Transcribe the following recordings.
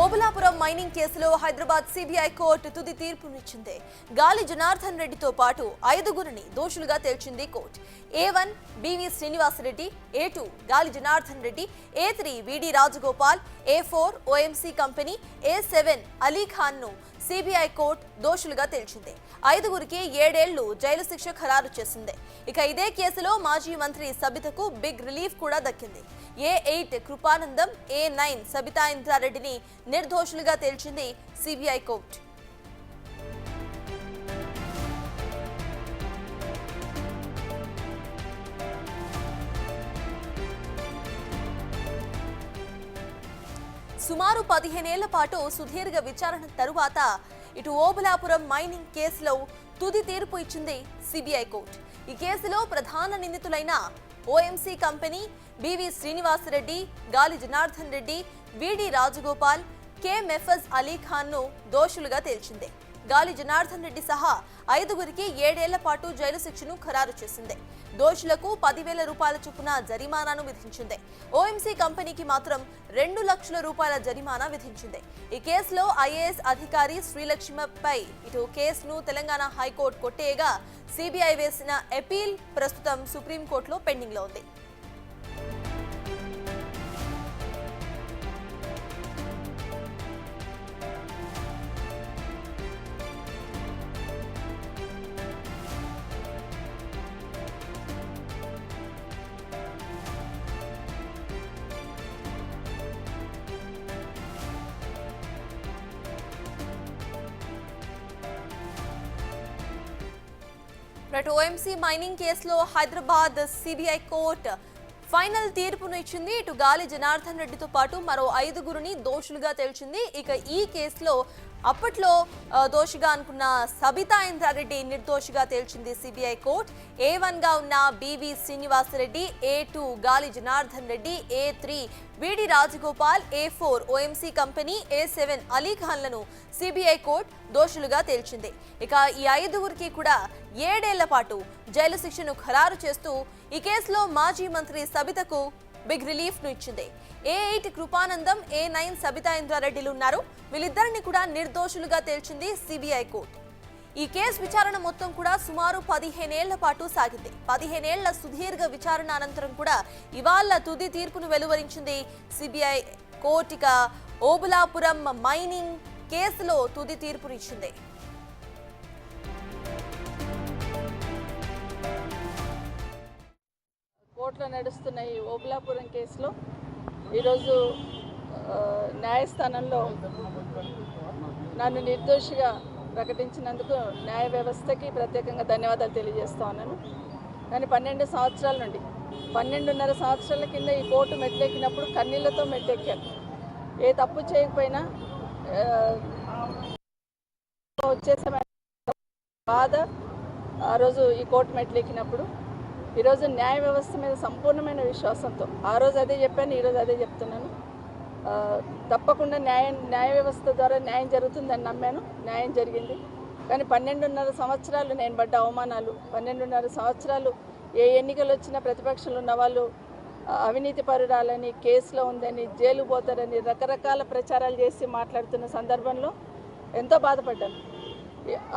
Obulapuram mining కేసులో Hyderabad CBI court తుది తీర్పునిచ్చింది. గాలి జనార్దన్ రెడ్డితో పాటు 5గురిని దోషులుగా తేల్చింది court. A1 BV Srinivasa Reddy, A2 గాలి Janardhan Reddy, A3 V D Rajagopal, A4 OMC company, A7 Ali Khan ను సిబిఐ కోర్టు దోషులుగా తేల్చింది. 5గురికి 7 ఏళ్లు జైలు శిక్ష ఖరారు చేసింది. ఇక ఇదే కేసులో మాజీ మంత్రి సబితకు బిగ్ రిలీఫ్ కూడా దక్కింది. A8 కృపానందం, A9 సబితా ఇంద్రారెడ్డిని నిర్దోషులుగా తేల్చింది సిబిఐ కోర్టు. సుమారు 15 ఏళ్ల పాటు సుదీర్ఘ విచారణ తరువాత ఇటు ఓబులాపురం మైనింగ్ కేసులో తుది తీర్పు ఇచ్చింది సిబిఐ కోర్టు. ఈ కేసులో ప్రధాన నిందితులైన ఓఎంసీ కంపెనీ, బివి శ్రీనివాసరెడ్డి, గాలి జనార్దన్ రెడ్డి, విడి రాజగోపాల్, కె మెఫజ్ అలీఖాన్ ను దోషులుగా తేల్చింది. గాలి జనార్దన్ రెడ్డి సహా 5గురికి 7 ఏళ్ల పాటు జైలు శిక్షను ఖరారు చేసింది. దోషులకు 10,000 రూపాయల చొప్పున జరిమానాను విధించింది. ఓఎంసీ కంపెనీకి మాత్రం 2 లక్షల రూపాయల జరిమానా విధించింది. ఈ కేసులో ఐఏఎస్ అధికారి శ్రీలక్ష్మిపై ఇటు కేసును తెలంగాణ హైకోర్టు కొట్టేయగా సిబిఐ వేసిన అపీల్ ప్రస్తుతం సుప్రీంకోర్టులో పెండింగ్ లో ఉంది. ఓఎంసీ మైనింగ్ కేసులో హైదరాబాద్ సిబిఐ కోర్టు ఫైనల్ తీర్పును ఇచ్చింది. ఇటు గాలి జనార్దన్ రెడ్డితో పాటు మరో 5గురిని దోషులుగా తేల్చింది. ఇక ఈ కేసులో అప్పట్లో దోషిగా అనుకున్న సబితా ఇంద్రారెడ్డి నిర్దోషిగా తేల్చింది సిబిఐ కోర్టు. A1 గా ఉన్న బివి శ్రీనివాసరెడ్డి, A2 గాలి Janardhan Reddy, A3 V D Rajagopal, A4 OMC company, A7 అలీఖాన్లను సిబిఐ కోర్టు దోషులుగా తేల్చింది. ఇక ఈ 5గురికి కూడా 7 ఏళ్ల పాటు జైలు శిక్షను ఖరారు చేస్తూ ఈ కేసులో మాజీ మంత్రి సబితకు బిగ్ రిలీఫ్ ను ఇచ్చింది. A8 కృపానందం, A9 సబితా ఇంద్రారెడ్డిలు ఉన్నారు. వీళ్ళిద్దరిని కూడా నిర్దోషులుగా తేల్చింది సిబిఐ కోర్టు. ఈ కేసు విచారణ మొత్తం కూడా సుమారు 15 ఏళ్ల పాటు సాగింది. 15 ఏళ్ల సుదీర్ఘ విచారణ అనంతరం కూడా ఇవాళ తుది తీర్పును వెలువరించింది సిబిఐ కోర్టు. ఇక ఓబులాపురం మైనింగ్ కేసులో తుది తీర్పునిచ్చింది. కోర్టులో నడుస్తున్న ఈ ఓబులాపురం కేసులో ఈరోజు న్యాయస్థానంలో నన్ను నిర్దోషిగా ప్రకటించినందుకు న్యాయ వ్యవస్థకి ప్రత్యేకంగా ధన్యవాదాలు తెలియజేస్తా ఉన్నాను. కానీ 12 సంవత్సరాల నుండి 12.5 సంవత్సరాల కింద ఈ కోర్టు మెట్లెక్కినప్పుడు కన్నీళ్లతో మెట్లెక్కాను. ఏ తప్పు చేయకపోయినా వచ్చేసే బాధ ఆ రోజు ఈ కోర్టు మెట్లెక్కినప్పుడు. ఈరోజు న్యాయ వ్యవస్థ మీద సంపూర్ణమైన విశ్వాసంతో ఆ రోజు అదే చెప్పాను, ఈరోజు అదే చెప్తున్నాను. తప్పకుండా న్యాయ వ్యవస్థ ద్వారా న్యాయం జరుగుతుందని నమ్మాను. న్యాయం జరిగింది. కానీ 12.5 సంవత్సరాలు నేను పడ్డ అవమానాలు, 12.5 సంవత్సరాలు ఏ ఎన్నికలు వచ్చినా ప్రతిపక్షంలో ఉన్న వాళ్ళు అవినీతి పరురాలని, కేసులో ఉందని, జైలు పోతారని రకరకాల ప్రచారాలు చేసి మాట్లాడుతున్న సందర్భంలో ఎంతో బాధపడ్డాను.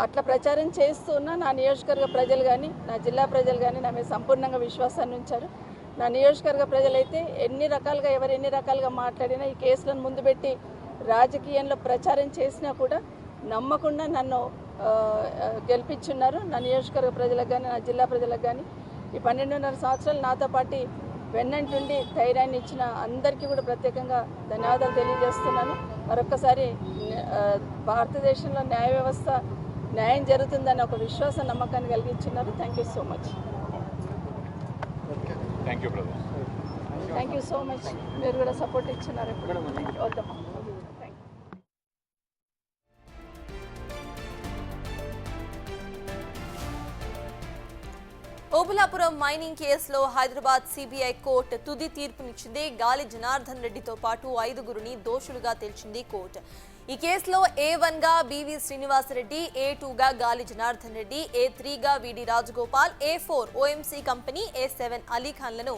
అట్లా ప్రచారం చేస్తున్నా నా నియోజకవర్గ ప్రజలు కానీ, నా జిల్లా ప్రజలు కానీ నా మీద సంపూర్ణంగా విశ్వాసాన్ని ఉంచారు. నా నియోజకవర్గ ప్రజలైతే ఎవరు ఎన్ని రకాలుగా మాట్లాడినా ఈ కేసులను ముందు పెట్టి రాజకీయంలో ప్రచారం చేసినా కూడా నమ్మకుండా నన్ను గెలిపించున్నారు. నా నియోజకవర్గ ప్రజలకు కానీ, నా జిల్లా ప్రజలకు కానీ ఈ 12.5 సంవత్సరాలు నాతో పాటు వెన్నంటుండి ధైర్యాన్ని ఇచ్చిన అందరికీ కూడా ప్రత్యేకంగా ధన్యవాదాలు తెలియజేస్తున్నాను. మరొక్కసారి భారతదేశంలో న్యాయ వ్యవస్థ న్యాయం జరుగుతుందని ఒక విశ్వాస నమ్మకాన్ని కలిగించున్నారు. Thank you so much. Thank you so much. మీరు కూడా సపోర్ట్ ఇచ్చినారు. వద్దామా. ఓబులాపురం మైనింగ్ కేసులో హైదరాబాద్ సిబిఐ కోర్టు తుది తీర్పునిచ్చింది. గాలి జనార్దన్ రెడ్డితో పాటు 5గురిని దోషులుగా తేల్చింది కోర్టు. ఈ కేసులో A1 గా బివి శ్రీనివాసరెడ్డి, A2 గా గాలి జనార్దన్ రెడ్డి, A3 గా V D Rajagopal, A4 OMC company, A7 అలీఖాన్లను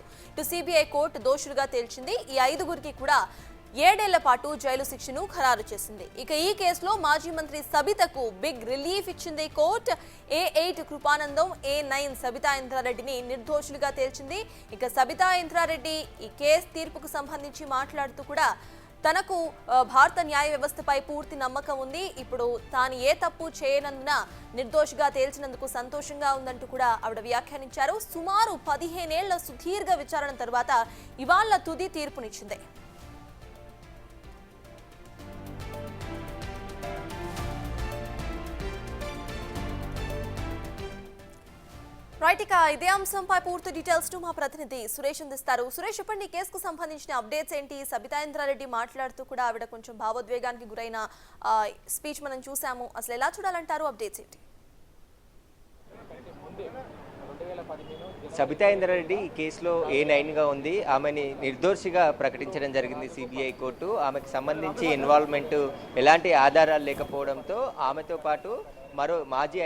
సిబిఐ కోర్టు దోషులుగా తేల్చింది. ఈ 5గురికి కూడా 7 ఏళ్ల పాటు జైలు శిక్షను ఖరారు చేసింది. ఇక ఈ కేసులో మాజీ మంత్రి సబితకు బిగ్ రిలీఫ్ ఇచ్చింది court. A8 Kripanandam, A9 Sabitha ఇంద్రారెడ్డిని నిర్దోషులుగా తేల్చింది. ఇక సబితా ఇంద్రారెడ్డి ఈ కేసు తీర్పుకు సంబంధించి మాట్లాడుతూ కూడా తనకు భారత న్యాయ వ్యవస్థపై పూర్తి నమ్మకం ఉంది. ఇప్పుడు తాను ఏ తప్పు చేయనందున నిర్దోషిగా తేల్చినందుకు సంతోషంగా ఉందంటూ కూడా ఆవిడ వ్యాఖ్యానించారు. సుమారు 15 ఏళ్ల సుదీర్ఘ విచారణ తర్వాత ఇవాళ తుది తీర్పునిచ్చింది. రైట్, ఇక ఇదే అంశంపై పూర్తి డీటెయిల్స్ టు మా ప్రతినిధి సురేష్ అందిస్తారు. సురేష్, చెప్పండి, ఈ కేసుకు సంబంధించిన అప్డేట్స్ ఏంటి? సబితా ఇంద్రారెడ్డి మాట్లాడుతూ కూడా ఆవిడ కొంచెం భావోద్వేగానికి గురైన స్పీచ్ మనం చూసాము. అసలు ఎలా చూడాలంటారు? అప్డేట్స్ ఏంటి? సబితా ఇంద్రారెడ్డి ఈ కేసులో A9గా ఉంది. ఆమెని నిర్దోషిగా ప్రకటించడం జరిగింది సిబిఐ కోర్టు. ఆమెకు సంబంధించి ఇన్వాల్వ్మెంట్ ఎలాంటి ఆధారాలు లేకపోవడంతో ఆమెతో పాటు మరో మాజీ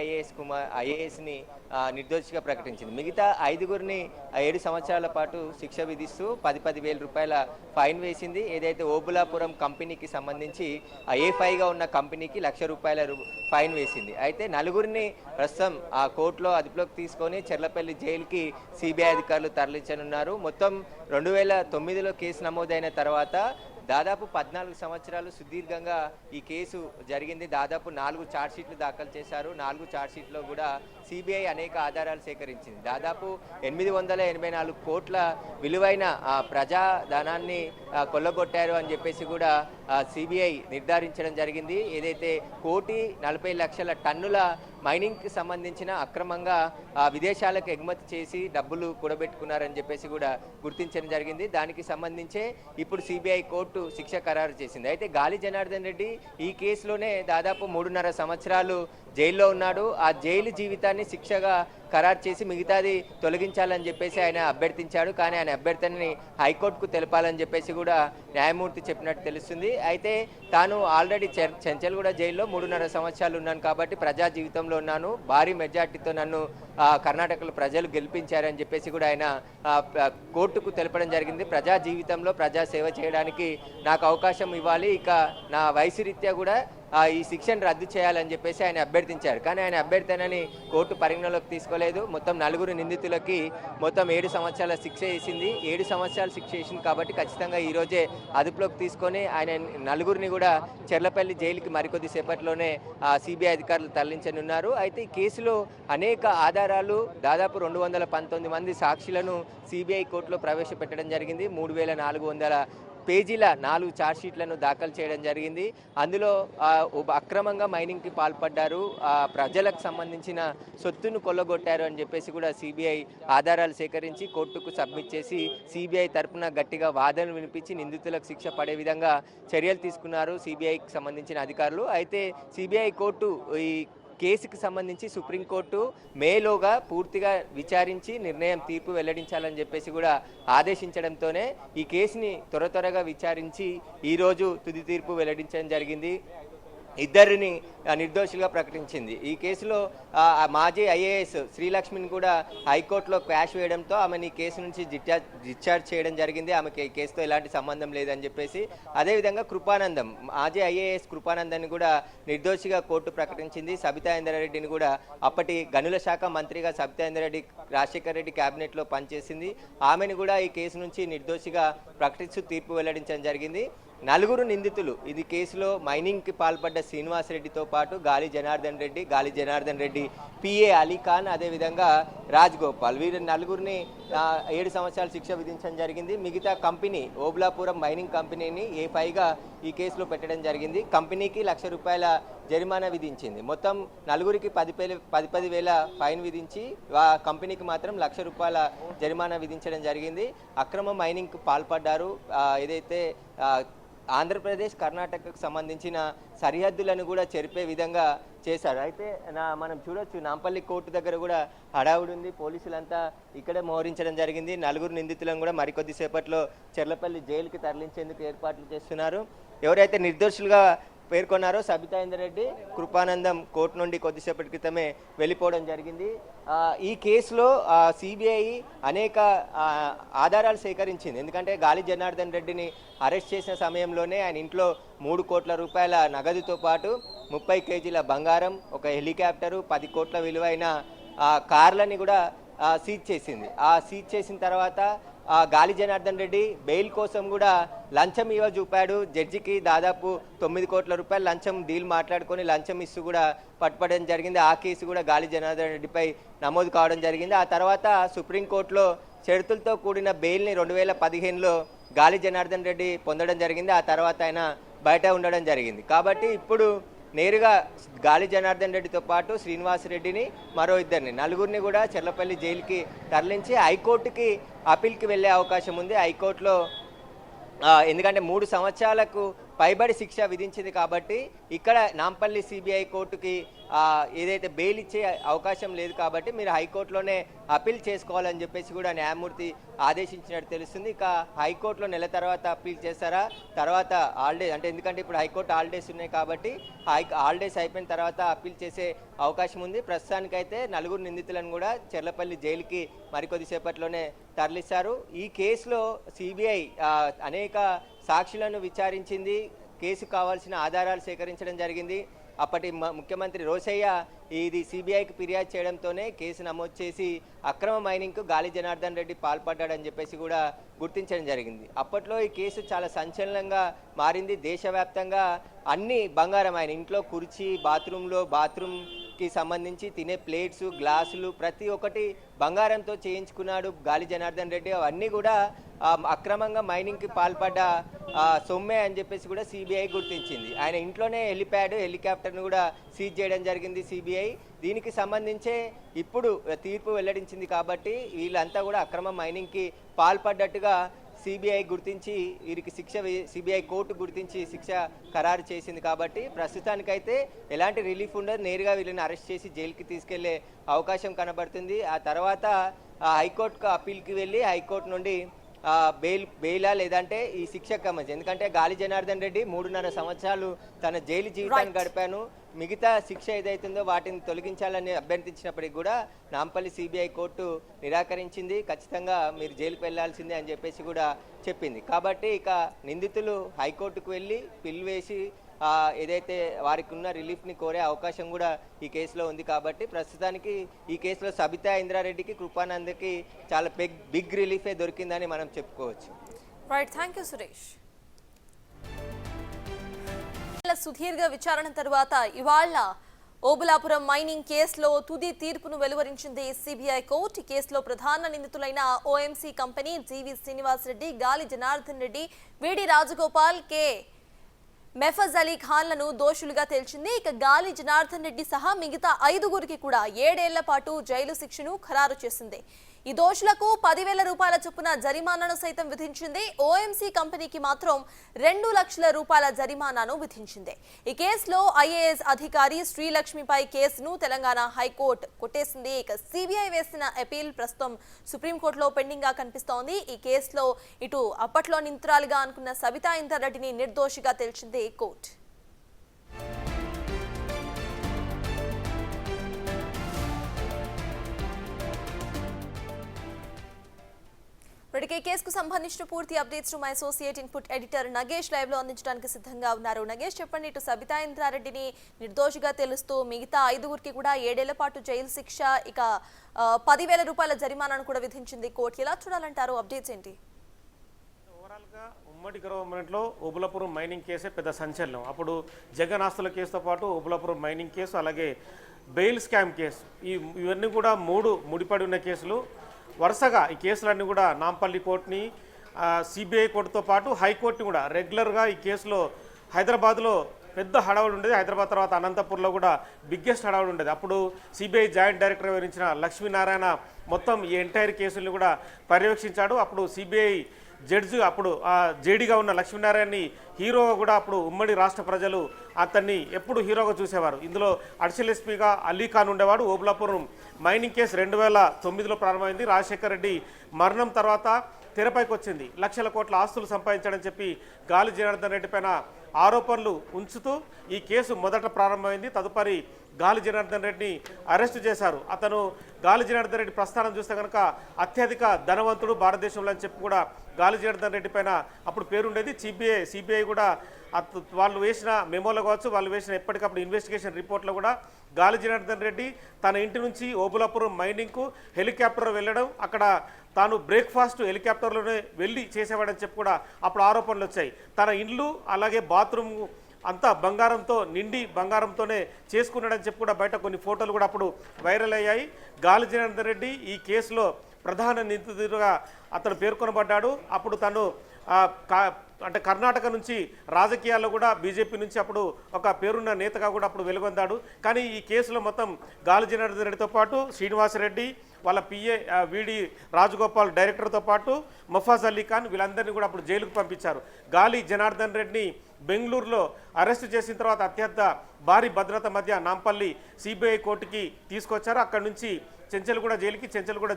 ఐఏఎస్ని నిర్దోషిగా ప్రకటించింది. మిగతా 5గురిని 7 సంవత్సరాల పాటు శిక్ష విధిస్తూ 10,000 రూపాయల ఫైన్ వేసింది. ఏదైతే ఓబులాపురం కంపెనీకి సంబంధించి A5గా ఉన్న కంపెనీకి ₹1,00,000 ఫైన్ వేసింది. అయితే 4గురిని ప్రస్తుతం ఆ కోర్టులో అదుపులోకి తీసుకొని చెర్లపల్లి జైలుకి సిబిఐ అధికారులు తరలించనున్నారు. మొత్తం 2009లో కేసు నమోదైన తర్వాత దాదాపు 14 సంవత్సరాలు సుదీర్ఘంగా ఈ కేసు జరిగింది. దాదాపు 4 ఛార్జ్షీట్లు దాఖలు చేశారు. 4 ఛార్జ్షీట్లో కూడా సిబిఐ అనేక ఆధారాలు సేకరించింది. దాదాపు 884 కోట్ల విలువైన ప్రజాధనాన్ని కొల్లగొట్టారు అని చెప్పేసి కూడా సిబిఐ నిర్ధారించడం జరిగింది. ఏదైతే 1,40,00,000 టన్నుల మైనింగ్కి సంబంధించిన అక్రమంగా విదేశాలకు ఎగుమతి చేసి డబ్బులు కూడబెట్టుకున్నారని చెప్పేసి కూడా గుర్తించడం జరిగింది. దానికి సంబంధించే ఇప్పుడు సిబిఐ కోర్టు శిక్ష ఖరారు చేసింది. అయితే గాలి జనార్దన్ రెడ్డి ఈ కేసులోనే దాదాపు 3.5 సంవత్సరాలు జైల్లో ఉన్నాడు. ఆ జైలు జీవితాన్ని శిక్షగా ఖరారు చేసి మిగతాది తొలగించాలని చెప్పేసి ఆయన అభ్యర్థించాడు. కానీ ఆయన అభ్యర్థనని హైకోర్టుకు తెలపాలని చెప్పేసి కూడా న్యాయమూర్తి చెప్పినట్టు తెలుస్తుంది. అయితే తాను ఆల్రెడీ చెంచల్గూడ జైల్లో 3.5 సంవత్సరాలు ఉన్నాను కాబట్టి ప్రజా జీవితంలో ఉన్నాను, భారీ మెజార్టీతో నన్ను కర్ణాటకలో ప్రజలు గెలిపించారని చెప్పేసి కూడా ఆయన కోర్టుకు తెలపడం జరిగింది. ప్రజా జీవితంలో ప్రజా సేవ చేయడానికి నాకు అవకాశం ఇవ్వాలి, ఇక నా వయసు రీత్యా కూడా ఈ శిక్షను రద్దు చేయాలని చెప్పేసి ఆయన అభ్యర్థించారు. కానీ ఆయన అభ్యర్థనని కోర్టు పరిగణలోకి తీసుకోలేదు. మొత్తం 4 నిందితులకి మొత్తం 7 సంవత్సరాల శిక్ష వేసింది. 7 సంవత్సరాలు శిక్ష వేసింది కాబట్టి ఖచ్చితంగా ఈరోజే అదుపులోకి తీసుకొని ఆయన 4గురిని కూడా చెర్లపల్లి జైలుకి మరికొద్ది సేపట్లోనే సిబిఐ అధికారులు తరలించనున్నారు. అయితే ఈ కేసులో అనేక ఆధారాలు, దాదాపు 219 మంది సాక్షులను సిబిఐ కోర్టులో ప్రవేశపెట్టడం జరిగింది. 3,400 పేజీల 4 ఛార్జ్షీట్లను దాఖలు చేయడం జరిగింది. అందులో అక్రమంగా మైనింగ్కి పాల్పడ్డారు, ప్రజలకు సంబంధించిన సొత్తును కొల్లగొట్టారు అని చెప్పేసి కూడా సిబిఐ ఆధారాలు సేకరించి కోర్టుకు సబ్మిట్ చేసి సిబిఐ తరఫున గట్టిగా వాదనలు వినిపించి నిందితులకు శిక్ష పడే విధంగా చర్యలు తీసుకున్నారు సిబిఐకి సంబంధించిన అధికారులు. అయితే సిబిఐ కోర్టు ఈ కేసుకు సంబంధించి సుప్రీంకోర్టు మేలోగా పూర్తిగా విచారించి తీర్పు వెల్లడించాలని చెప్పేసి కూడా ఆదేశించడంతోనే ఈ కేసుని త్వరగా విచారించి ఈరోజు తుది తీర్పు వెల్లడించడం జరిగింది. ఇద్దరిని నిర్దోషులుగా ప్రకటించింది. ఈ కేసులో మాజీ ఐఏఎస్ శ్రీలక్ష్మిని కూడా హైకోర్టులో క్వాష్ వేయడంతో ఆమెని ఈ కేసు నుంచి డిశ్చార్జ్ చేయడం జరిగింది. ఆమెకి ఈ కేసుతో ఎలాంటి సంబంధం లేదని చెప్పేసి. అదేవిధంగా కృపానందం, మాజీ ఐఏఎస్ కృపానందాన్ని కూడా నిర్దోషిగా కోర్టు ప్రకటించింది. సబితా ఇంద్రారెడ్డిని కూడా, అప్పటి గనుల శాఖ మంత్రిగా సబితా ఇంద్రారెడ్డి రాజశేఖర రెడ్డి క్యాబినెట్లో పనిచేసింది, ఆమెను కూడా ఈ కేసు నుంచి నిర్దోషిగా ప్రకటిస్తూ తీర్పు వెల్లడించడం జరిగింది. 4 నిందితులు ఇది కేసులో మైనింగ్కి పాల్పడ్డ శ్రీనివాసరెడ్డితో పాటు గాలి జనార్దన్ రెడ్డి పిఏ అలీఖాన్, అదేవిధంగా రాజ్గోపాల్, వీరి 4గురిని 7 సంవత్సరాల శిక్ష విధించడం జరిగింది. మిగతా కంపెనీ ఓబులాపురం మైనింగ్ కంపెనీని A5గా ఈ కేసులో పెట్టడం జరిగింది. కంపెనీకి ₹1,00,000 జరిమానా విధించింది. మొత్తం 4గురికి 10,000 ఫైన్ విధించి కంపెనీకి మాత్రం ₹1,00,000 జరిమానా విధించడం జరిగింది. అక్రమ మైనింగ్కు పాల్పడ్డారు. ఏదైతే ఆంధ్రప్రదేశ్ కర్ణాటకకు సంబంధించిన సరిహద్దులను కూడా చెరిపే విధంగా చేశారు. అయితే మనం చూడొచ్చు, నాంపల్లి కోర్టు దగ్గర కూడా హడావుడి ఉంది. పోలీసులంతా ఇక్కడే మోహరించడం జరిగింది. 4 నిందితులను కూడా మరికొద్ది సేపట్లో చెర్లపల్లి జైలుకి తరలించేందుకు ఏర్పాట్లు చేస్తున్నారు. ఎవరైతే నిర్దోషులుగా పేర్కొన్నారో సబితా ఇంద్రారెడ్డి కృపానందం కోర్టు నుండి కొద్దిసేపటి క్రితమే వెళ్ళిపోవడం జరిగింది. ఈ కేసులో సిబిఐ అనేక ఆధారాలు సేకరించింది. ఎందుకంటే గాలి జనార్దన్ రెడ్డిని అరెస్ట్ చేసిన సమయంలోనే ఆయన ఇంట్లో 3 కోట్ల రూపాయల నగదుతో పాటు 30 కేజీల బంగారం, ఒక హెలికాప్టరు, 10 కోట్ల విలువైన కార్లని కూడా సీజ్ చేసింది. సీజ్ చేసిన తర్వాత గాలి జనార్దన్ రెడ్డి బెయిల్ కోసం కూడా లంచం చూపాడు. జడ్జికి దాదాపు 9 కోట్ల రూపాయల లంచం డీల్ మాట్లాడుకొని లంచం ఇస్తూ కూడా పట్టుపడడం జరిగింది. ఆ కేసు కూడా గాలి జనార్దన్ రెడ్డిపై నమోదు కావడం జరిగింది. ఆ తర్వాత సుప్రీంకోర్టులో షరతులతో కూడిన బెయిల్ని 2015లో గాలి జనార్దన్ రెడ్డి పొందడం జరిగింది. ఆ తర్వాత ఆయన బయట ఉండడం జరిగింది. కాబట్టి ఇప్పుడు నేరుగా గాలి జనార్దన్ రెడ్డితో పాటు శ్రీనివాస్ రెడ్డిని, మరో ఇద్దరిని, నలుగురిని కూడా చెర్లపల్లి జైలుకి తరలించి హైకోర్టుకి అప్పీల్కి వెళ్ళే అవకాశం ఉంది. హైకోర్టులో ఎందుకంటే 3 సంవత్సరాలకు పైబడి శిక్ష విధించింది కాబట్టి ఇక్కడ నాంపల్లి సిబిఐ కోర్టుకి ఏదైతే బెయిల్ ఇచ్చే అవకాశం లేదు కాబట్టి మీరు హైకోర్టులోనే అప్పీల్ చేసుకోవాలని చెప్పేసి కూడా న్యాయమూర్తి ఆదేశించినట్టు తెలుస్తుంది. ఇక హైకోర్టులో నెల తర్వాత అప్పీల్ చేస్తారా, తర్వాత హాలిడేస్ అంటే ఎందుకంటే ఇప్పుడు హైకోర్టు హాలిడేస్ ఉన్నాయి కాబట్టి హాలిడేస్ అయిపోయిన తర్వాత అప్పీల్ చేసే అవకాశం ఉంది. ప్రస్తుతానికైతే 4 నిందితులను కూడా చెర్లపల్లి జైలుకి మరికొద్దిసేపట్లోనే తరలిస్తారు. ఈ కేసులో సిబిఐ అనేక సాక్షులను విచారించింది. కేసుకు కావాల్సిన ఆధారాలు సేకరించడం జరిగింది. అప్పటి ముఖ్యమంత్రి రోసయ్య ఇది సిబిఐకి ఫిర్యాదు చేయడంతోనే కేసు నమోదు చేసి అక్రమ మైనింగ్కు గాలి జనార్దన్ రెడ్డి పాల్పడ్డాడని చెప్పేసి కూడా గుర్తించడం జరిగింది. అప్పట్లో ఈ కేసు చాలా సంచలనంగా మారింది. దేశవ్యాప్తంగా అన్ని బంగారం, ఆయన ఇంట్లో కుర్చీ, బాత్రూమ్కి సంబంధించి తినే ప్లేట్స్, గ్లాసులు ప్రతి ఒక్కటి బంగారంతో చేయించుకున్నాడు గాలి జనార్దన్ రెడ్డి. అవన్నీ కూడా అక్రమంగా మైనింగ్కి పాల్పడ్డ సొమ్మే అని చెప్పేసి కూడా సిబిఐ గుర్తించింది. ఆయన ఇంట్లోనే హెలికాప్టర్ను కూడా సీజ్ చేయడం జరిగింది సిబిఐ. దీనికి సంబంధించే ఇప్పుడు తీర్పు వెల్లడించింది కాబట్టి వీళ్ళంతా కూడా అక్రమ మైనింగ్కి పాల్పడ్డట్టుగా సిబిఐ గుర్తించి వీరికి సిబిఐ కోర్టు గుర్తించి శిక్ష ఖరారు చేసింది. కాబట్టి ప్రస్తుతానికైతే ఎలాంటి రిలీఫ్ ఉండదు. నేరుగా వీళ్ళని అరెస్ట్ చేసి జైలుకి తీసుకెళ్లే అవకాశం కనబడుతుంది. ఆ తర్వాత హైకోర్టుకు అప్పీల్కి వెళ్ళి హైకోర్టు నుండి బెయిలా లేదంటే ఈ శిక్షకు సంబంధించి, ఎందుకంటే గాలి జనార్దన్ రెడ్డి 3.5 సంవత్సరాలు తన జైలు జీవితాన్ని గడిపాను, మిగతా శిక్ష ఏదైతుందో వాటిని తొలగించాలని అభ్యర్థించినప్పటికీ కూడా నాంపల్లి సిబిఐ కోర్టు నిరాకరించింది. ఖచ్చితంగా మీరు జైలుకు వెళ్లాల్సిందే అని చెప్పేసి కూడా చెప్పింది. కాబట్టి ఇక నిందితులు హైకోర్టుకు వెళ్ళి పిల్ వేసి ఏదైతే వారికి ఉన్న రిలీఫ్ని కోరే అవకాశం కూడా ఈ కేసులో ఉంది. కాబట్టి ప్రస్తుతానికి ఈ కేసులో సబితా ఇంద్రారెడ్డికి, కృపానందకి చాలా బిగ్ రిలీఫే దొరికిందని మనం చెప్పుకోవచ్చు. Right, thank you Suresh. సుదీర్ఘ విచారణ తర్వాత ఇవాళ ఓబులాపురం మైనింగ్ కేసులో తుది తీర్పును వెలువరించింది సిబిఐ కోర్టు. ఈ కేసులో ప్రధాన నిందితులైన ఓఎంసీ కంపెనీ, జీవి శ్రీనివాస్ రెడ్డి, గాలి జనార్దన్ రెడ్డి, వీడి రాజగోపాల్, కె మెఫజ్ అలీ ఖాన్లను దోషులుగా తేల్చింది. ఇక గాలి జనార్దన్ రెడ్డి సహా మిగతా 5గురికి కూడా 7 ఏళ్ల పాటు జైలు శిక్షను ఖరారు చేసింది. ఈ దోషులకు 10,000 రూపాయల చొప్పున జరిమానాను సైతం విధించింది. ఓఎంసీ కంపెనీకి మాత్రం 2 లక్షల రూపాయల జరిమానాను విధించింది. ఈ కేసులో ఐఏఎస్ అధికారి శ్రీలక్ష్మిపై కేసును తెలంగాణ హైకోర్టు కొట్టేసింది. ఇక సిబిఐ వేసిన అపీల్ ప్రస్తుతం సుప్రీంకోర్టులో పెండింగ్ గా కనిపిస్తోంది. ఈ కేసులో ఇటు అప్పట్లో నిందితురాలిగా అనుకున్న సబితా ఇంద్రారెడ్డిని నిర్దోషిగా తేల్చింది కోర్టు. ఇప్పటికే కేసుకు సంబంధించిన పూర్తి updates my associate input editor Nagesh live లో అందించడానికి సిద్ధంగా ఉన్నారు. నగేష్, చెప్పండి, ఇటు సబితా ఇంద్రారెడ్డిని నిర్దోషిగా తెలుస్తూ మిగతా 5గురికి కూడా 7 ఏళ్ల పాటు జైలు శిక్ష, ఇక 10,000 రూపాయల జరిమానాను కూడా విధించింది కోర్టు. ఎలా చూడాలంటారు? అప్డేట్స్ ఏంటి? ఓవరాల్గా ఉమ్మడి గవర్నమెంట్లో ఓబులాపురం మైనింగ్ కేసే పెద్ద సంచలనం. అప్పుడు జగన్ ఆస్తుల కేసుతో పాటు ఓబులాపురం మైనింగ్ కేసు, అలాగే బెయిల్ స్కామ్ కేసు, ఇవన్నీ కూడా 3 ముడిపడి ఉన్న కేసులు. వరుసగా ఈ కేసులన్నీ కూడా నాంపల్లి కోర్టుని, సిబిఐ కోర్టుతో పాటు హైకోర్టుని కూడా రెగ్యులర్గా ఈ కేసులో హైదరాబాద్లో పెద్ద హడావుడి ఉండేది. హైదరాబాద్ తర్వాత అనంతపూర్లో కూడా బిగ్గెస్ట్ హడావుడి ఉండేది. అప్పుడు సిబిఐ జాయింట్ డైరెక్టర్ వివరించిన లక్ష్మీనారాయణ మొత్తం ఈ ఎంటైర్ కేసుల్ని కూడా పర్యవేక్షించాడు. అప్పుడు సిబిఐ జడ్జి, అప్పుడు జేడీగా ఉన్న లక్ష్మీనారాయణని హీరోగా కూడా అప్పుడు ఉమ్మడి రాష్ట్ర ప్రజలు అతన్ని ఎప్పుడు హీరోగా చూసేవారు. ఇందులో అడిషనల్ ఎస్పీగా అలీ ఖాన్ ఉండేవాడు. ఓబులాపురం మైనింగ్ కేసు 2009లో ప్రారంభమైంది. రాజశేఖర్ రెడ్డి మరణం తర్వాత తెరపైకి వచ్చింది. లక్షల కోట్ల ఆస్తులు సంపాదించాడని చెప్పి గాలి జనార్దన్ రెడ్డి పైన ఆరోపణలు ఉంచుతూ ఈ కేసు మొదట ప్రారంభమైంది. తదుపరి గాలి జనార్దన్ రెడ్డిని అరెస్టు చేశారు. అతను గాలి జనార్దన్ రెడ్డి ప్రస్థానం చూస్తే కనుక అత్యధిక ధనవంతుడు భారతదేశంలో అని చెప్పి కూడా గాలి జనార్దన్ రెడ్డి పైన అప్పుడు పేరుండేది. సిబిఐ కూడా వాళ్ళు వేసిన మెమోలో కావచ్చు, వాళ్ళు వేసిన ఎప్పటికప్పుడు ఇన్వెస్టిగేషన్ రిపోర్ట్లో కూడా గాలి జనార్దన్ రెడ్డి తన ఇంటి నుంచి ఓబులాపురం మైనింగ్కు హెలికాప్టర్ వెళ్ళడం, అక్కడ తాను బ్రేక్ఫాస్ట్ హెలికాప్టర్లోనే వెళ్ళి చేసేవాడని చెప్పి కూడా అప్పుడు ఆరోపణలు వచ్చాయి. తన ఇల్లు అలాగే బాత్రూమ్ అంతా బంగారంతో నిండి బంగారంతోనే చేసుకున్నాడని చెప్పి కూడా బయట కొన్ని ఫోటోలు కూడా అప్పుడు వైరల్ అయ్యాయి. గాలి జనార్దన్ రెడ్డి ఈ కేసులో ప్రధాన నిందితుడిగా అతను పేర్కొనబడ్డాడు. అప్పుడు తను అంటే కర్ణాటక నుంచి రాజకీయాల్లో కూడా బీజేపీ నుంచి అప్పుడు ఒక పేరున్న నేతగా కూడా అప్పుడు వెలుగొందాడు. కానీ ఈ కేసులో మొత్తం గాలి జనార్దన్ రెడ్డితో పాటు శ్రీనివాసరెడ్డి, వాళ్ళ పిఏ విడి రాజగోపాల్ డైరెక్టర్తో పాటు మొఫాజ్ అలీ ఖాన్ వీళ్ళందరినీ కూడా అప్పుడు జైలుకు పంపించారు. గాలి జనార్దన్ రెడ్డిని బెంగళూరులో అరెస్టు చేసిన తర్వాత అత్యంత భారీ భద్రత మధ్య నాంపల్లి సిబిఐ కోర్టుకి తీసుకొచ్చారు. అక్కడి నుంచి చెంచల్గూడ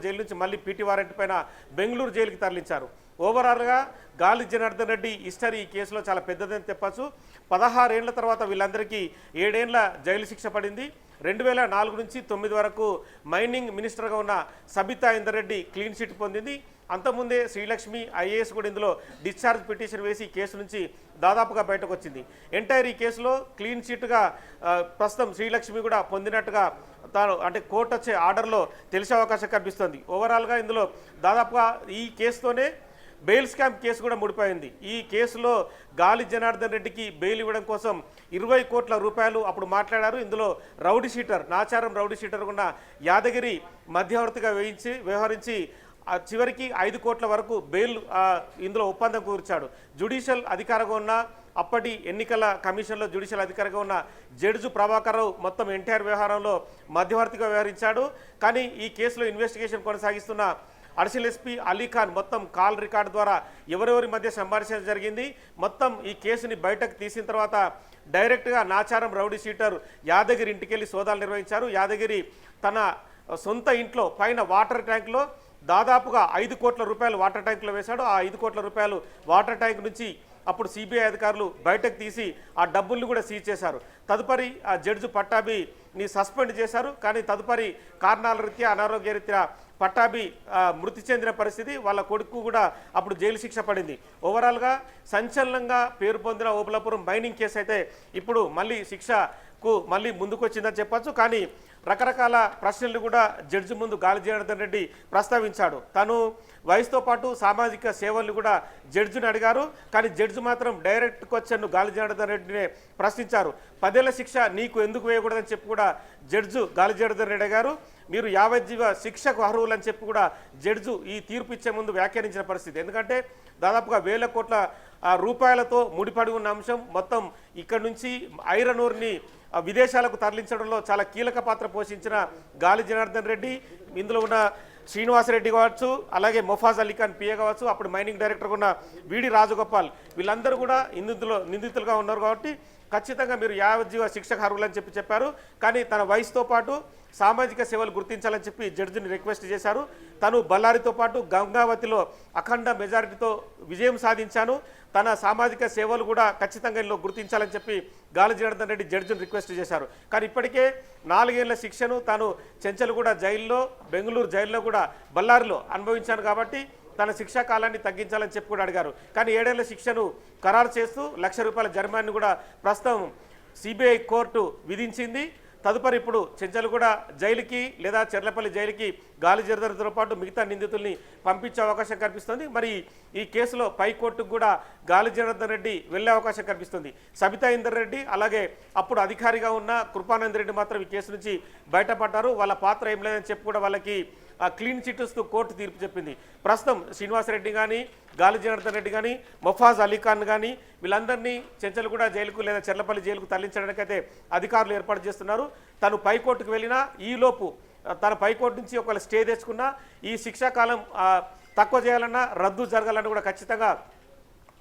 జైలు నుంచి మళ్ళీ పీటీ వారెంట్ పైన బెంగళూరు జైలుకి తరలించారు. ఓవరాల్గా గాలి జనార్దన్ రెడ్డి హిస్టరీ ఈ కేసులో చాలా పెద్దదని చెప్పచ్చు. 16 ఏళ్ల తర్వాత వీళ్ళందరికీ 7 ఏళ్ల జైలు శిక్ష పడింది. 2004 నుంచి 9 వరకు మైనింగ్ మినిస్టర్గా ఉన్న సబితా ఇందర్ రెడ్డి క్లీన్ చిట్ పొందింది. అంతకుముందే శ్రీలక్ష్మి ఐఏఎస్ కూడా ఇందులో డిశ్చార్జ్ పిటిషన్ వేసి కేసు నుంచి దాదాపుగా బయటకు వచ్చింది. ఎంటైర్ ఈ కేసులో క్లీన్ చిట్గా ప్రస్తుతం శ్రీలక్ష్మి కూడా పొందినట్టుగా తాను అంటే కోర్టు వచ్చే ఆర్డర్లో తెలిసే అవకాశం కనిపిస్తుంది. ఓవరాల్గా ఇందులో దాదాపుగా ఈ కేసుతోనే బెయిల్ స్కామ్ కేసు కూడా ముడిపోయింది. ఈ కేసులో గాలి జనార్దన్ రెడ్డికి బెయిల్ ఇవ్వడం కోసం 20 కోట్ల రూపాయలు అప్పుడు మాట్లాడారు. ఇందులో నాచారం రౌడీ షీటర్ ఉన్న యాదగిరి మధ్యవర్తిగా వ్యవహరించి చివరికి 5 కోట్ల వరకు బెయిల్ ఇందులో ఒప్పందం కూర్చాడు. జ్యుడిషియల్ అధికారంగా ఉన్న అప్పటి ఎన్నికల కమిషన్లో జ్యుడిషియల్ అధికారిగా ఉన్న జడ్జి ప్రభాకర్ రావు మొత్తం ఎంటైర్ వ్యవహారంలో మధ్యవర్తిగా వ్యవహరించాడు. కానీ ఈ కేసులో ఇన్వెస్టిగేషన్ కొనసాగిస్తున్న అడిషనల్ ఎస్పీ అలీ ఖాన్ మొత్తం కాల్ రికార్డు ద్వారా ఎవరెవరి మధ్య సంభాషణ జరిగింది, మొత్తం ఈ కేసుని బయటకు తీసిన తర్వాత డైరెక్ట్గా నాచారం రౌడీ షీటర్ యాదగిరి ఇంటికి వెళ్ళి సోదాలు నిర్వహించారు. యాదగిరి తన సొంత ఇంట్లో పైన వాటర్ ట్యాంక్లో దాదాపుగా 5 కోట్ల రూపాయలు వాటర్ ట్యాంకులో వేశాడు. ఆ 5 కోట్ల రూపాయలు వాటర్ ట్యాంక్ నుంచి అప్పుడు సిబిఐ అధికారులు బయటకు తీసి ఆ డబ్బుల్ని కూడా సీజ్ చేశారు. తదుపరి ఆ జడ్జి పట్టాభిని సస్పెండ్ చేశారు. కానీ తదుపరి కారణాల రీత్యా అనారోగ్య రీత్యా పట్టాభి మృతి చెందిన పరిస్థితి, వాళ్ళ కొడుకు కూడా అప్పుడు జైలు శిక్ష పడింది. ఓవరాల్గా సంచలనంగా పేరు పొందిన ఓబులాపురం మైనింగ్ కేసు అయితే ఇప్పుడు మళ్ళీ శిక్షకు మళ్ళీ ముందుకు వచ్చిందని చెప్పచ్చు. కానీ రకరకాల ప్రశ్నలు కూడా జడ్జి ముందు గాలి జనార్దన్ రెడ్డి ప్రస్తావించాడు. తను వయసుతో పాటు సామాజిక సేవలను కూడా జడ్జిని అడిగారు. కానీ జడ్జి మాత్రం డైరెక్ట్ క్వశ్చన్ గాలి జనార్దన్ రెడ్డినే ప్రశ్నించారు. 10 ఏళ్ల శిక్ష నీకు ఎందుకు వేయకూడదని చెప్పి కూడా జడ్జి గాలి జనార్దన్ రెడ్డి అడిగారు. మీరు యావజ్జీవ శిక్షకు అర్హులని చెప్పి కూడా జడ్జి ఈ తీర్పు ఇచ్చే ముందు వ్యాఖ్యానించిన పరిస్థితి. ఎందుకంటే దాదాపుగా 1000 కోట్ల రూపాయలతో ముడిపడి ఉన్న అంశం మొత్తం ఇక్కడి నుంచి ఐరన్ ఓర్ని విదేశాలకు తరలించడంలో చాలా కీలక పాత్ర పోషించిన గాలి జనార్దన్ రెడ్డి, ఇందులో ఉన్న శ్రీనివాసరెడ్డి కావచ్చు, అలాగే మొఫాజ్ అలీ ఖాన్ పిఏ కావచ్చు, అప్పుడు మైనింగ్ డైరెక్టర్గా ఉన్న విడి రాజగోపాల్ వీళ్ళందరూ కూడా నిందితులుగా ఉన్నారు. కాబట్టి ఖచ్చితంగా మీరు యావజ్జీవ శిక్షకు అర్హులని చెప్పారు. కానీ తన వయసుతో పాటు సామాజిక సేవలు గుర్తించాలని చెప్పి జడ్జిని రిక్వెస్ట్ చేశారు. తను బళ్ళారితో పాటు గంగావతిలో అఖండ మెజారిటీతో విజయం సాధించాను, తన సామాజిక సేవలు కూడా ఖచ్చితంగా ఇందులో గుర్తించాలని చెప్పి గాలి జనార్దన్ రెడ్డి జడ్జిని రిక్వెస్ట్ చేశారు. కానీ ఇప్పటికే 4 ఏళ్ల శిక్షను తాను చెంచల్గూడ జైల్లో, బెంగళూరు జైల్లో కూడా బళ్ళారిలో అనుభవించాను కాబట్టి తన శిక్షా కాలాన్ని తగ్గించాలని చెప్పి కూడా అడిగారు. కానీ 7 ఏళ్ల శిక్షను ఖరారు చేస్తూ ₹1,00,000 జరిమానాను కూడా ప్రస్తుతం సిబిఐ కోర్టు విధించింది. తదుపరి ఇప్పుడు చెంచల్గూడ జైలుకి లేదా చెర్లపల్లి జైలుకి గాలి జనార్దన్తో పాటు మిగతా నిందితుల్ని పంపించే అవకాశం కనిపిస్తుంది. మరి ఈ కేసులో పై కోర్టుకు కూడా గాలి జనార్దన్ రెడ్డి వెళ్లే అవకాశం కనిపిస్తుంది. సబితా ఇందర్ రెడ్డి అలాగే అప్పుడు అధికారిగా ఉన్న కృపానంద్ రెడ్డి మాత్రం ఈ కేసు నుంచి బయటపడ్డారు. వాళ్ళ పాత్ర ఏం లేదని చెప్పి కూడా వాళ్ళకి క్లీన్ చిట్స్తో కోర్టు తీర్పు చెప్పింది. ప్రస్తుతం శ్రీనివాసరెడ్డి కానీ, గాలి జనార్దన్ రెడ్డి కానీ, మొఫాజ్ అలీ ఖాన్ కానీ వీళ్ళందరినీ చెంచల్గూడ జైలుకు లేదా చెర్లపల్లి జైలుకు తరలించడానికైతే అధికారులు ఏర్పాటు చేస్తున్నారు. తను పైకోర్టుకు వెళ్ళినా ఈలోపు తన పైకోర్టు నుంచి ఒకవేళ స్టే తెచ్చుకున్నా ఈ శిక్షాకాలం తక్కువ చేయాలన్నా రద్దు జరగాలన్నా కూడా ఖచ్చితంగా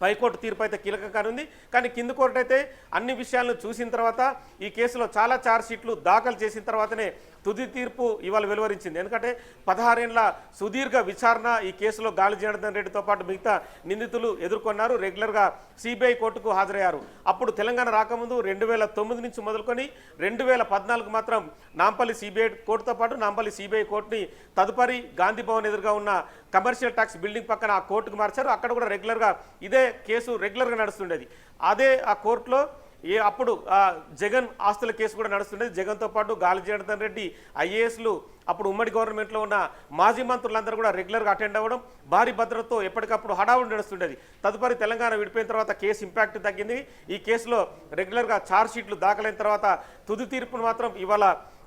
పైకోర్టు తీర్పు అయితే కీలకంగా ఉంది. కానీ కింది కోర్టు అయితే అన్ని విషయాలను చూసిన తర్వాత ఈ కేసులో చాలా ఛార్జ్ షీట్లు దాఖలు చేసిన తర్వాతనే తుది తీర్పు ఇవాళ వెలువరించింది. ఎందుకంటే 16 ఏళ్ల సుదీర్ఘ విచారణ ఈ కేసులో గాలి జనార్దన్ రెడ్డితో పాటు మిగతా నిందితులు ఎదుర్కొన్నారు. రెగ్యులర్గా సిబిఐ కోర్టుకు హాజరయ్యారు. అప్పుడు తెలంగాణ రాకముందు 2009 నుంచి మొదలుకొని 2014 మాత్రం నాంపల్లి సిబిఐ కోర్టుతో పాటు నాంపల్లి సిబిఐ కోర్టుని తదుపరి గాంధీ భవన్ ఎదురుగా ఉన్న కమర్షియల్ ట్యాక్స్ బిల్డింగ్ పక్కన ఆ కోర్టుకు మార్చారు. అక్కడ కూడా రెగ్యులర్గా ఇదే కేసు రెగ్యులర్గా నడుస్తుండేది. అదే ఆ కోర్టులో అప్పుడు జగన్ ఆస్తుల కేసు కూడా నడుస్తుండేది. జగన్తో పాటు గాలి జనార్దన్ రెడ్డి ఐఏఎస్లు అప్పుడు ఉమ్మడి గవర్నమెంట్లో ఉన్న మాజీ మంత్రులందరూ కూడా రెగ్యులర్గా అటెండ్ అవ్వడం, భారీ భద్రతతో ఎప్పటికప్పుడు హడావుడి నడుస్తుండేది. తదుపరి తెలంగాణ విడిపోయిన తర్వాత కేసు ఇంపాక్ట్ తగ్గింది. ఈ కేసులో రెగ్యులర్గా ఛార్జ్ షీట్లు దాఖలైన తర్వాత తుది తీర్పును మాత్రం ఇవాళ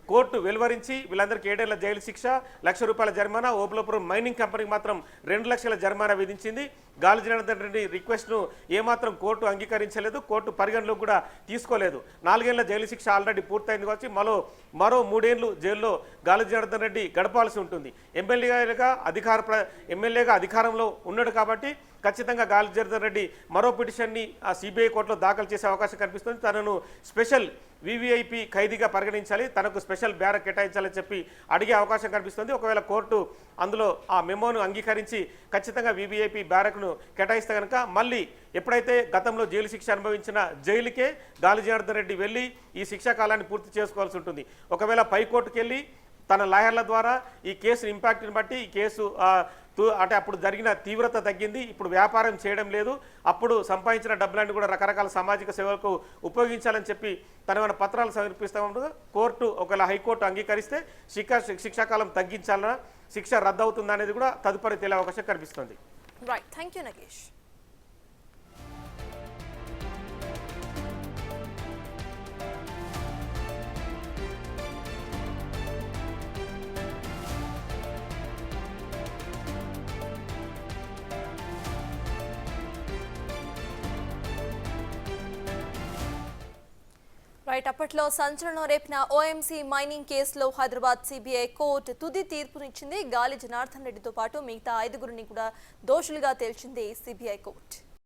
కోర్టు వెలువరించి వీళ్ళందరికీ 7 ఏళ్ల జైలు శిక్ష, ₹1,00,000 జరిమానా, ఓబులాపురం మైనింగ్ కంపెనీకి మాత్రం 2 లక్షల జరిమానా విధించింది. గాలి జనార్దన్ రెడ్డి రిక్వెస్ట్ను ఏమాత్రం కోర్టు అంగీకరించలేదు, కోర్టు పరిగణలోకి కూడా తీసుకోలేదు. 4 ఏళ్ల జైలు శిక్ష ఆల్రెడీ పూర్తయింది వచ్చి మరో 3 ఏళ్లు జైల్లో గాలి జనార్దన్ రెడ్డి గడపాల్సి ఉంటుంది. ఎమ్మెల్యేగా అధికారంలో ఉన్నాడు కాబట్టి ఖచ్చితంగా గాలి జనార్దన్ రెడ్డి మరో పిటిషన్ని ఆ సిబిఐ కోర్టులో దాఖలు చేసే అవకాశం కనిపిస్తుంది. తనను స్పెషల్ వివిఐపి ఖైదీగా పరిగణించాలి, తనకు స్పెషల్ బ్యారక్ కేటాయించాలని చెప్పి అడిగే అవకాశం కనిపిస్తుంది. ఒకవేళ కోర్టు అందులో ఆ మెమోను అంగీకరించి ఖచ్చితంగా వివిఐపి బ్యారక్ను కేటాయిస్తే కనుక మళ్ళీ ఎప్పుడైతే గతంలో జైలు శిక్ష అనుభవించిన జైలుకే గాలి జనార్దన్ రెడ్డి వెళ్ళి ఈ శిక్షా కాలాన్ని పూర్తి చేసుకోవాల్సి ఉంటుంది. ఒకవేళ పైకోర్టుకు వెళ్ళి తన లాయర్ల ద్వారా ఈ కేసు ఇంపాక్ట్ని బట్టి ఈ కేసు అంటే అప్పుడు జరిగిన తీవ్రత తగ్గింది, ఇప్పుడు వ్యాపారం చేయడం లేదు, అప్పుడు సంపాదించిన డబ్బులన్నీ కూడా రకరకాల సామాజిక సేవలకు ఉపయోగించాలని చెప్పి తన పత్రాలు సమర్పిస్తాము. కోర్టు ఒకవేళ హైకోర్టు అంగీకరిస్తే శిక్షాకాలం తగ్గించాలన్నా శిక్ష రద్దు అవుతుందా అనేది కూడా తదుపరి తేలే అవకాశం కనిపిస్తుంది. Right, thank you Nagesh. Right, అప్పట్లో సంచలనం రేపిన ఓఎంసీ మైనింగ్ కేసులో హైదరాబాద్ సిబిఐ కోర్టు తుది తీర్పునిచ్చింది. గాలి జనార్దన్ రెడ్డితో పాటు మిగతా 5గురిని కూడా దోషులుగా తేల్చింది సిబిఐ కోర్టు.